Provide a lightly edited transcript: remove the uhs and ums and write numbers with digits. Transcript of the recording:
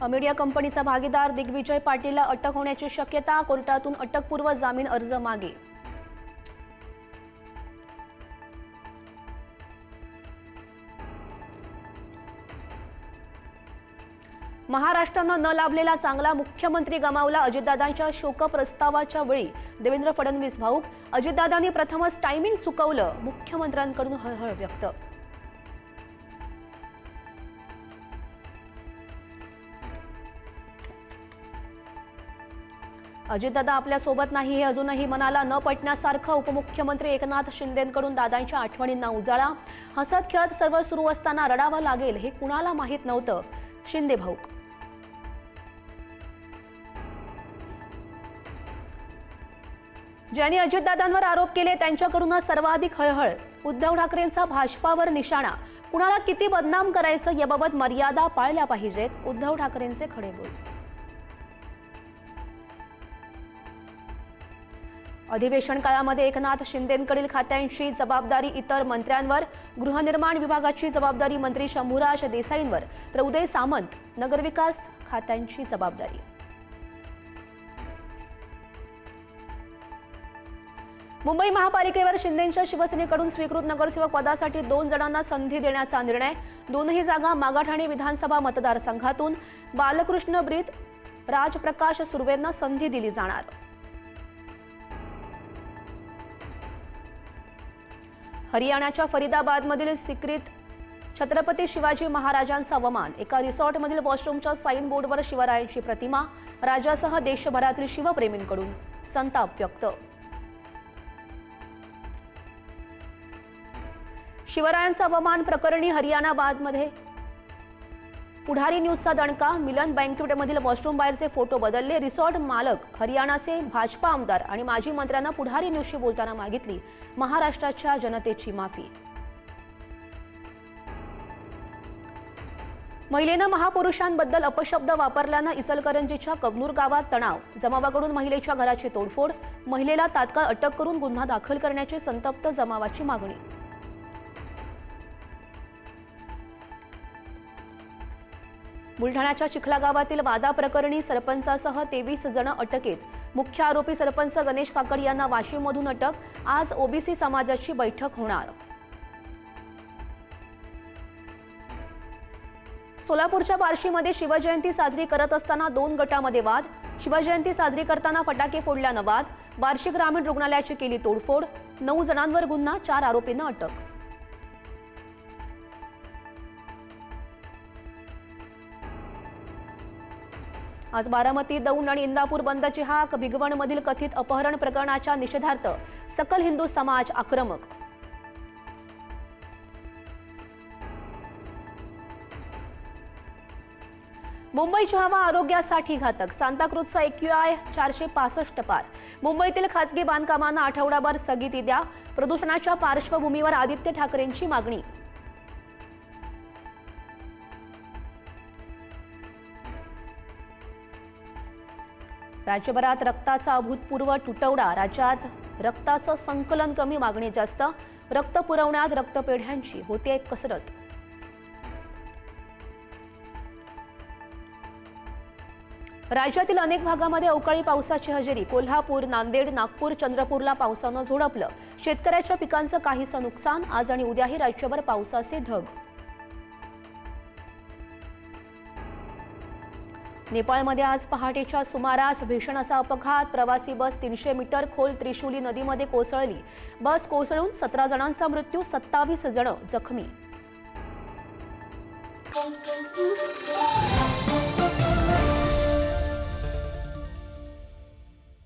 Media कंपनीचा भागीदार दिग्विजय पाटीलला अटक होण्याची शक्यता, कोर्टातून अटकपूर्व जामीन अर्ज मागे। महाराष्ट्रानं न लाभलेला चांगला मुख्यमंत्री गमावला, अजितदादांच्या शोक प्रस्तावाच्या वेळी देवेंद्र फडणवीस भाऊक। अजितदादांनी प्रथमच टायमिंग चुकवलं, मुख्यमंत्र्यांकडून हळहळ व्यक्त। अजितदादा आपल्या सोबत नाही हे अजूनही मनाला न पटण्यासारखं, उपमुख्यमंत्री एकनाथ शिंदेंकडून दादांच्या आठवणींना उजाळा। हसत खेळत सर्व सुरू असताना रडावं लागेल हे कुणाला माहीत नव्हतं, शिंदे भाऊक। ज्यांनी अजितदादांवर आरोप केले त्यांच्याकडूनच सर्वाधिक हळहळ, उद्धव ठाकरेंचा भाजपावर निशाणा। कुणाला किती बदनाम करायचं याबाबत मर्यादा पाळल्या पाहिजेत, उद्धव ठाकरेंचे खडे बोल। अधिवेशन काळामध्ये एकनाथ शिंदेंकडील खात्यांची जबाबदारी इतर मंत्र्यांवर, गृहनिर्माण विभागाची जबाबदारी मंत्री शंभूराज देसाईंवर, तर उदय सामंत नगरविकास खात्यांची जबाबदारी। मुंबई महापालिकेवर शिंदेंच्या शिवसेनेकडून स्वीकृत नगरसेवक पदासाठी 2 जणांना संधी देण्याचा निर्णय। दोनही जागा मागाठाणे विधानसभा मतदारसंघातून बालकृष्ण ब्रीत, राजप्रकाश सुर्वेंना संधी दिली जाणार। हरियाणाच्या फरीदाबादमधील सिक्रीत छत्रपती शिवाजी महाराजांचा अवमान, एका रिसॉर्टमधील वॉशरूमच्या साइन बोर्डवर शिवरायांची प्रतिमा, राज्यासह देशभरातील शिवप्रेमींकडून संताप व्यक्त। शिवरायांचा अवमान प्रकरणी हरियाणाबादमध्ये पुढारी न्यूजचा दणका, मिलन बँक्वेटमधील वॉशरूम बाहेरचे फोटो बदलले, रिसॉर्ट मालक हरियाणाचे भाजपा आमदार आणि माजी मंत्र्यांना पुढारी न्यूजशी बोलताना मागितली महाराष्ट्राच्या जनतेची माफी। महिलेनं महापुरुषांबद्दल अपशब्द वापरल्यानं इचलकरंजीच्या कबनूर गावात तणाव, जमावाकडून महिलेच्या घराची तोडफोड, महिलेला तात्काळ अटक करून गुन्हा दाखल करण्याची संतप्त जमावाची मागणी। बुलढाण्याच्या चिखला गावातील वादा प्रकरणी सरपंचासह 23 जण अटकेत, मुख्य आरोपी सरपंच गणेश काकड यांना वाशीममधून अटक। आज ओबीसी समाजाची बैठक होणार। सोलापूरच्या बार्शीमध्ये शिवजयंती साजरी करत असताना 2 गटामध्ये वाद, शिवजयंती साजरी करताना फटाके फोडल्यानं वाद, बार्शी ग्रामीण रुग्णालयाची केली तोडफोड, 9 जणांवर गुन्हा, 4 आरोपींना अटक। आज बारामती, दौंड आणि इंदापूर बंदची हाक, भिगवणमधील कथित अपहरण प्रकरणाच्या निषेधार्थ सकल हिंदू समाज आक्रमक। मुंबईची हवा आरोग्यासाठी घातक, सांताक्रूजचा AQI 465 पार। मुंबईतील खासगी बांधकामांना आठवडाभर स्थगिती द्या, प्रदूषणाच्या पार्श्वभूमीवर आदित्य ठाकरेंची मागणी। राज्यभरात रक्ताचा अभूतपूर्व तुटवडा, राज्यात रक्ताचं संकलन कमी, मागणी जास्त, रक्त पुरवण्यात रक्तपेढ्यांची होते कसरत। राज्यातील अनेक भागामध्ये अवकाळी पावसाची हजेरी, कोल्हापूर, नांदेड, नागपूर, चंद्रपूरला पावसानं झोडपलं, शेतकऱ्याच्या पिकांचं काहीसं नुकसान। आज आणि उद्याही राज्यभर पावसाचे ढग। नेपाळमध्ये आज पहाटेच्या सुमारास भीषण असा अपघात, प्रवासी बस 300 मीटर खोल त्रिशुली नदीमध्ये कोसळली, बस कोसळून 17 जणांचा मृत्यू, 27 जण जखमी।